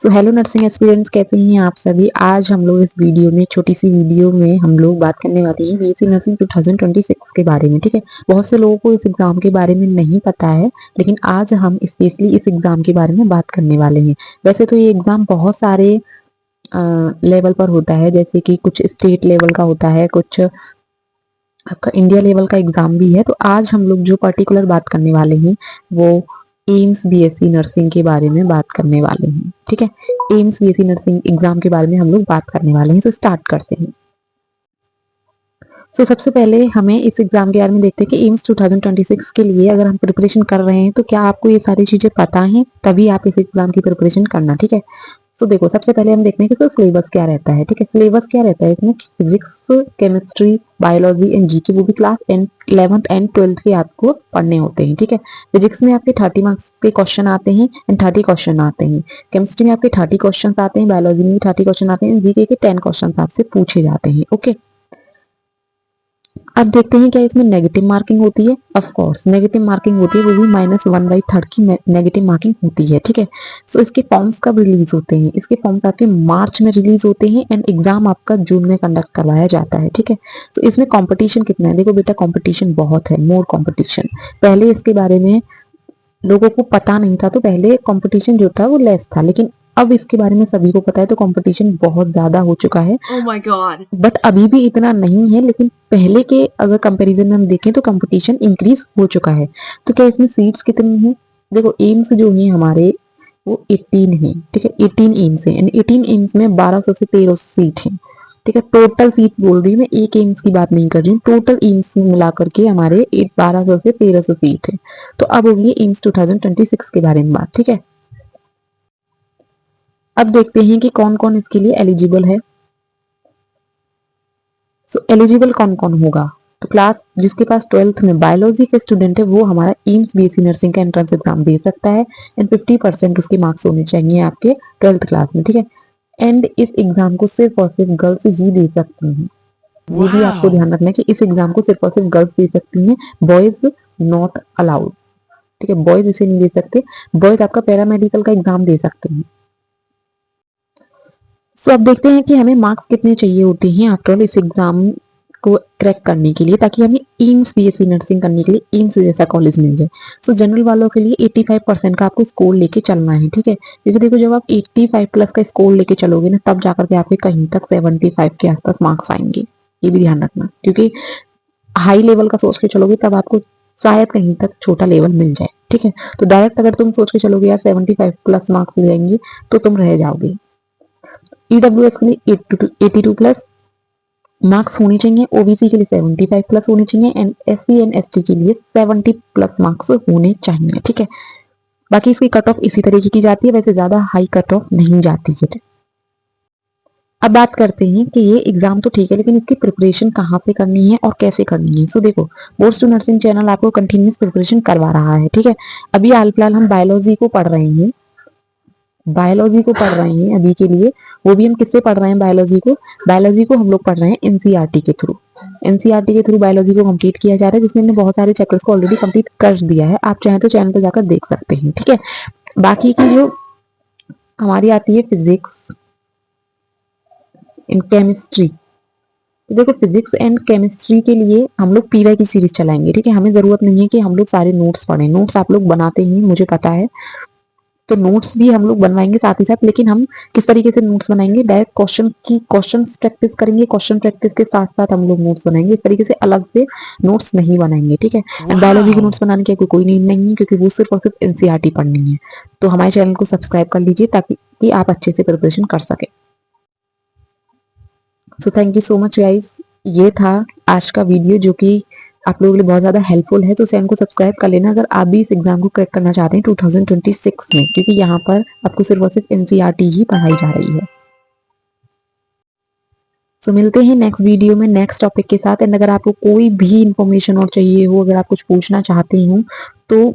So hello nursing aspirants, कैसे हैं आप सभी। आज हम लोग इस वीडियो में, छोटी सी वीडियो में हम लोग बात करने वाले हैं बीएससी नर्सिंग 2026 के बारे में। ठीक है, बहुत से लोगों को इस एग्जाम के बारे में नहीं पता है, लेकिन आज हम स्पेशली इस एग्जाम के बारे में बात करने वाले हैं। वैसे तो ये एग्जाम बहुत सारे लेवल पर होता है, जैसे कि कुछ स्टेट लेवल का होता है, कुछ आपका इंडिया लेवल का एग्जाम भी है। तो आज हम लोग जो पर्टिकुलर बात करने वाले हैं वो एम्स बीएससी नर्सिंग के बारे में बात करने वाले हैं। ठीक है, एम्स बीएससी नर्सिंग एग्जाम के बारे में हम लोग बात करने वाले हैं। तो स्टार्ट करते हैं। सबसे पहले हमें इस एग्जाम के बारे में देखते हैं कि एम्स 2026 के लिए अगर हम प्रिपरेशन कर रहे हैं तो क्या आपको ये सारी चीजें पता हैं, तभी आप इस एग्जाम की प्रिपरेशन करना। ठीक है, तो देखो, सबसे पहले हम देखते हैं कि सिलेबस क्या रहता है। ठीक है, सिलेबस क्या रहता है इसमें, physics, chemistry, biology and GK, वो भी क्लास 11th एंड 12th के आपको पढ़ने होते हैं। ठीक है, फिजिक्स में आपके 30 मार्क्स के क्वेश्चन आते हैं एंड 30 क्वेश्चन आते हैं। केमिस्ट्री में आपके 30 क्वेश्चन आते हैं, बायोलॉजी में भी 30 क्वेश्चन आते हैं, जीके के 10 क्वेश्चन आपसे पूछे जाते हैं। ओके, अब देखते हैं क्या इसमें नेगेटिव मार्किंग होती है। ऑफ कोर्स नेगेटिव मार्किंग होती है, वो भी -1/3 की नेगेटिव मार्किंग होती है। ठीक है, सो इसके फॉर्म्स कब रिलीज होते हैं, इसके फॉर्म्स आपके मार्च में रिलीज होते हैं एंड एग्जाम आपका जून में कंडक्ट करवाया जाता है। ठीक है, तो इसमें कंपटीशन कितना है, देखो बेटा, कंपटीशन बहुत है, मोर कंपटीशन। पहले इसके बारे में लोगों को पता नहीं था, तो पहले कंपटीशन जो था वो लेस था, लेकिन अब इसके बारे में सभी को पता है, तो कंपटीशन बहुत ज्यादा हो चुका है। Oh my God. बट अभी भी इतना नहीं है, लेकिन पहले के अगर कंपैरिजन में हम देखें तो कंपटीशन इंक्रीज हो चुका है। तो क्या इसमें सीट्स कितनी हैं, देखो एम्स जो है हमारे वो 18 है। ठीक है, 18 एम्स है, 18 एम्स में 1200 से 1300 सीट है। ठीक है, टोटल सीट बोल रही हूँ मैं, एक एम्स की बात नहीं कर रही हूँ, टोटल एम्स मिला करके हमारे 1200 से 1300 सीट है। तो अब होगी एम्स 2026 के बारे में बात। ठीक है, अब देखते हैं कि कौन कौन इसके लिए एलिजिबल है। एलिजिबल कौन कौन होगा, तो क्लास जिसके पास 12th में बायोलॉजी के स्टूडेंट है वो हमारा एम्स बीएससी नर्सिंग का एंट्रेंस एग्जाम दे सकता है एंड 50% उसके मार्क्स होने चाहिए आपके 12th क्लास में। ठीक है, एंड इस एग्जाम को सिर्फ और सिर्फ गर्ल्स ही दे सकती हैं। ये भी आपको ध्यान रखना है कि इस एग्जाम को सिर्फ और सिर्फ गर्ल्स दे सकती हैं, बॉयज नॉट अलाउड। ठीक है, बॉयज इसे नहीं दे सकते, बॉयज आपका पैरामेडिकल का एग्जाम दे सकते हैं। अब देखते हैं कि हमें मार्क्स कितने चाहिए होते हैं आफ्टर इस एग्जाम को क्रैक करने के लिए, ताकि हमें एम्स बीएससी नर्सिंग करने के लिए एम्स जैसा कॉलेज मिल जाए। जनरल वालों के लिए 85% का आपको स्कोर लेके चलना है। ठीक है, क्योंकि देखो, जब आप 85 प्लस का स्कोर लेके चलोगे ना, तब जाकर के आपके कहीं तक 75 के आसपास मार्क्स आएंगे। ये भी ध्यान रखना, क्योंकि हाई लेवल का सोच के चलोगे तब आपको शायद कहीं तक छोटा लेवल मिल जाए। ठीक है, तो डायरेक्ट अगर तुम सोच के चलोगे यार 75 प्लस मार्क्स मिल जाएंगे, तो तुम रह जाओगे। ईडब्ल्यूएस के लिए 82 प्लस मार्क्स होने चाहिए, ओबीसी के लिए 75 प्लस होने चाहिए एंड एससी एंड एसटी के लिए 70 प्लस मार्क्स होने चाहिए। ठीक है, बाकी इसकी कट ऑफ इसी तरीके की जाती है, वैसे ज्यादा हाई कट ऑफ नहीं जाती है। अब बात करते हैं कि ये एग्जाम तो ठीक है, लेकिन इसकी प्रिपरेशन कहाँ से करनी है और कैसे करनी है। देखो, बोर्ड्स टू नर्सिंग चैनल आपको कंटिन्यूस प्रिपरेशन करवा रहा है। ठीक है, अभी हाल फिलहाल हम बायोलॉजी को पढ़ रहे हैं, बायोलॉजी को पढ़ रहे हैं अभी के लिए। वो भी हम किससे पढ़ रहे हैं, बायोलॉजी को हम लोग पढ़ रहे हैं एनसीईआरटी के थ्रू। एनसीईआरटी के थ्रू बायोलॉजी को कंप्लीट किया जा रहा है, जिसमें हमने बहुत सारे चैप्टर्स को ऑलरेडी कंप्लीट कर दिया है। आप चाहें तो चैनल पर जाकर देख सकते हैं। ठीक है, बाकी की जो हमारी आती है फिजिक्स एंड केमिस्ट्री, तो देखो फिजिक्स एंड केमिस्ट्री के लिए हम लोग पीवाई की सीरीज चलाएंगे। ठीक है, हमें जरूरत नहीं है कि हम लोग सारे नोट्स पढ़ें, नोट्स आप लोग बनाते हैं मुझे पता है, तो नोट्स भी हम लोग बनवाएंगे साथ ही साथ। लेकिन हम किस तरीके से नोट्स बनाएंगे, डायरेक्ट क्वेश्चन प्रैक्टिस करेंगे, क्वेश्चन प्रैक्टिस के साथ साथ हम लोग नोट्स बनाएंगे। इस तरीके से अलग से नोट्स नहीं बनाएंगे। ठीक है, बायोलॉजी के नोट्स बनाने की कोई नीड नहीं है, क्योंकि वो सिर्फ और सिर्फ एनसीईआरटी पढ़नी है। तो हमारे चैनल को सब्सक्राइब कर लीजिए ताकि आप अच्छे से प्रिपरेशन कर सके। Thank you so much guys, ये था आज का वीडियो जो कि आप लोगों के लिए बहुत ज्यादा हेल्पफुल है। तो चैनल को सब्सक्राइब कर लेना अगर आप भी इस एग्जाम को क्रैक करना चाहते हैं 2026 में, क्योंकि यहाँ पर आपको सिर्फ और सिर्फ एनसीईआरटी ही पढ़ाई जा रही है। मिलते हैं नेक्स्ट वीडियो में नेक्स्ट टॉपिक के साथ। एंड अगर आपको कोई भी इंफॉर्मेशन और चाहिए हो, अगर आप कुछ पूछना चाहते हो, तो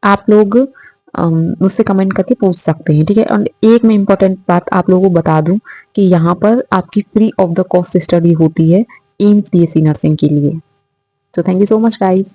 आप लोग मुझसे कमेंट करके पूछ सकते हैं। ठीक है, और एक मैं इम्पोर्टेंट बात आप लोगों को बता दूं कि यहाँ पर आपकी free of the cost study होती है एम्स बीएससी नर्सिंग के लिए। Thank you so much guys.